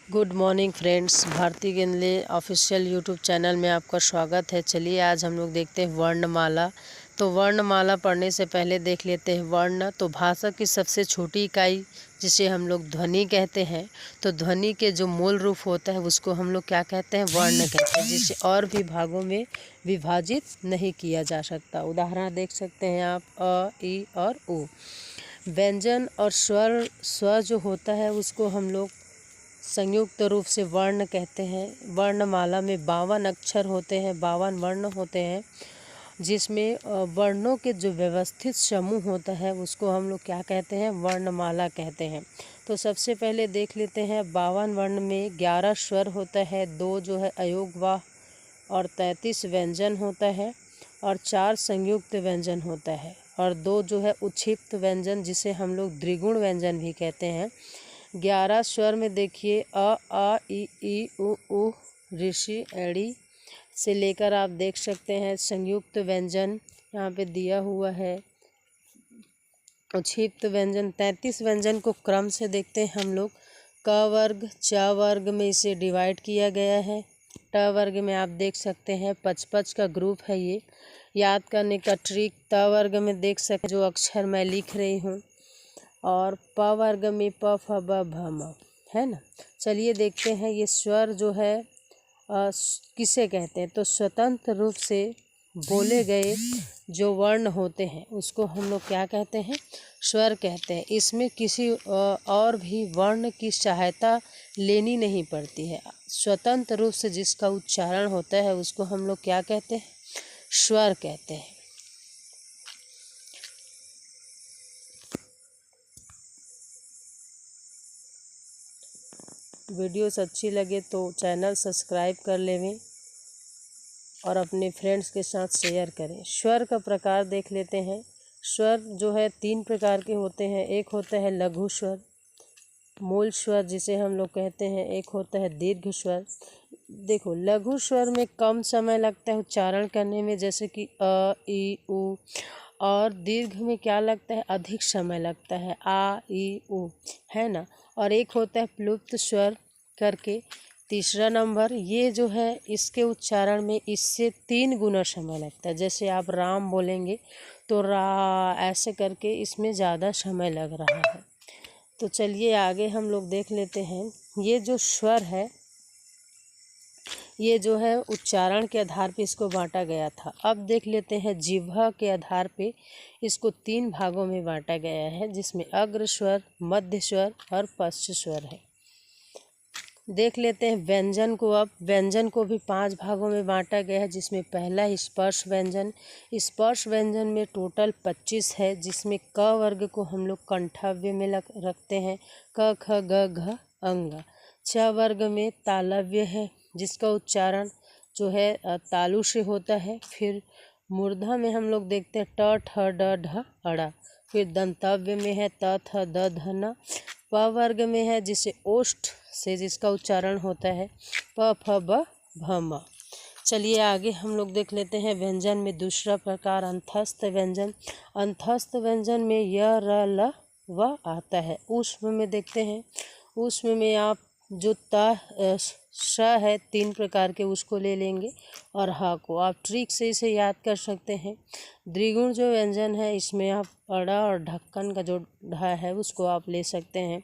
Good morning friends, Bharti Gendle official YouTube channel में आपका स्वागत है। चलिए आज हम लोग देखते हैं वर्णमाला। तो वर्णमाला पढ़ने से पहले देख लेते हैं वर्ण। तो भाषा की सबसे छोटी इकाई जिसे हम लोग ध्वनि कहते हैं, तो ध्वनि के जो मूल रूप होता है उसको हम लोग क्या कहते हैं, वर्ण कहते हैं, जिसे और भी भागों में विभाजित नहीं किया जा सकता। उदाहरण देख सकते हैं आप, अ, ई और उ। व्यंजन और स्वर जो होता है उसको हम लोग संयुक्त रूप से वर्ण कहते हैं। वर्णमाला में 52 अक्षर होते हैं, 52 वर्ण होते हैं, जिसमें वर्णों के जो व्यवस्थित समूह होता है उसको हम लोग क्या कहते हैं, वर्णमाला कहते हैं। तो सबसे पहले देख लेते हैं 52 वर्ण में 11 स्वर होता है, 2 जो है अयोगवाह और 33 व्यंजन होता है और 4 संयुक्त व्यंजन होता है और 2 जो है उच्छिष्ट व्यंजन जिसे हम लोग द्विगुण व्यंजन भी कहते हैं। 11 स्वर में देखिए अ, आ, ई, उ, ऋषि, एड़ी से लेकर आप देख सकते हैं संयुक्त व्यंजन यहाँ पे दिया हुआ है। उच्छिष्ट व्यंजन 33 व्यंजन को क्रम से देखते हैं हम लोग। क वर्ग, च वर्ग में इसे डिवाइड किया गया है। ट वर्ग में आप देख सकते हैं 55 का ग्रुप है ये। याद करने का ट्रिक, त वर्ग में देख सकते जो अक्षर मैं लिख रही हूँ, और प वर्ग में प, फ, ब, भ, म, है ना। चलिए देखते हैं ये स्वर जो है किसे कहते हैं। तो स्वतंत्र रूप से बोले गए जो वर्ण होते हैं उसको हम लोग क्या कहते हैं, स्वर कहते हैं। इसमें किसी और भी वर्ण की सहायता लेनी नहीं पड़ती है। स्वतंत्र रूप से जिसका उच्चारण होता है उसको हम लोग क्या कहते हैं, स्वर कहते हैं। वीडियोस अच्छी लगे तो चैनल सब्सक्राइब कर लेवें और अपने फ्रेंड्स के साथ शेयर करें। स्वर का प्रकार देख लेते हैं। स्वर जो है 3 प्रकार के होते हैं। एक होता है लघु स्वर, मूल स्वर जिसे हम लोग कहते हैं, एक होता है दीर्घ स्वर। देखो लघु स्वर में कम समय लगता है उच्चारण करने में, जैसे कि अ, ई, उ, और दीर्घ में क्या लगता है, अधिक समय लगता है, आ, ई, उ, है ना। और एक होता है प्लुप्त स्वर करके। तीसरा नंबर ये जो है इसके उच्चारण में इससे 3 गुना समय लगता है। जैसे आप राम बोलेंगे तो रा, ऐसे करके इसमें ज़्यादा समय लग रहा है। तो चलिए आगे हम लोग देख लेते हैं। ये जो स्वर है ये जो है उच्चारण के आधार पे इसको बांटा गया था। अब देख लेते हैं जिह्वा के आधार पे इसको 3 भागों में बांटा गया है, जिसमें अग्र स्वर, मध्य स्वर और पश्च स्वर है। देख लेते हैं व्यंजन को। अब व्यंजन को भी 5 भागों में बांटा गया है, जिसमें पहला स्पर्श व्यंजन। स्पर्श व्यंजन में टोटल 25 है, जिसमें क वर्ग को हम लोग कंठव्य में रखते हैं, क, ख, ग, घ, अंग। छ वर्ग में तालव्य है, जिसका उच्चारण जो है तालु से होता है। फिर मूर्धा में हम लोग देखते हैं ट, ठ, ड, ढ, अड़ा। फिर दंतव्य में है त, थ, द, ध, न। प वर्ग में है जिसे ओष्ठ से जिसका उच्चारण होता है प, फ, ब, भ, म। चलिए आगे हम लोग देख लेते हैं व्यंजन में दूसरा प्रकार अंतस्थ व्यंजन। अंतस्थ व्यंजन में य, र, ल, व आता है। ऊष्म में देखते हैं, ऊष्म में आप जो त, श है 3 प्रकार के उसको ले लेंगे और ह को आप ट्रिक से इसे याद कर सकते हैं। द्विगुण जो व्यंजन है इसमें आप अड़ा और ढक्कन का जो ढ है उसको आप ले सकते हैं।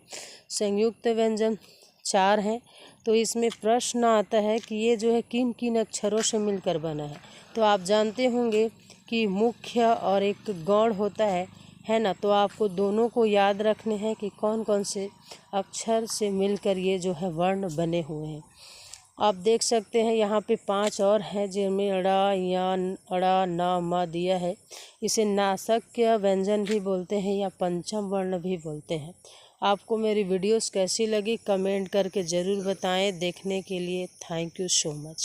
संयुक्त व्यंजन 4 हैं। तो इसमें प्रश्न आता है कि ये जो है किन किन अक्षरों से मिलकर बना है। तो आप जानते होंगे कि मुख्य और एक गौण होता है ना। तो आपको दोनों को याद रखने हैं कि कौन कौन से अक्षर से मिलकर ये जो है वर्ण बने हुए हैं। आप देख सकते हैं यहाँ पे 5 और हैं, जिनमें अड़ा, या, अड़ा, न, म दिया है। इसे नासक्य व्यंजन भी बोलते हैं या पंचम वर्ण भी बोलते हैं। आपको मेरी वीडियोस कैसी लगी कमेंट करके ज़रूर बताएं। देखने के लिए थैंक यू सो मच।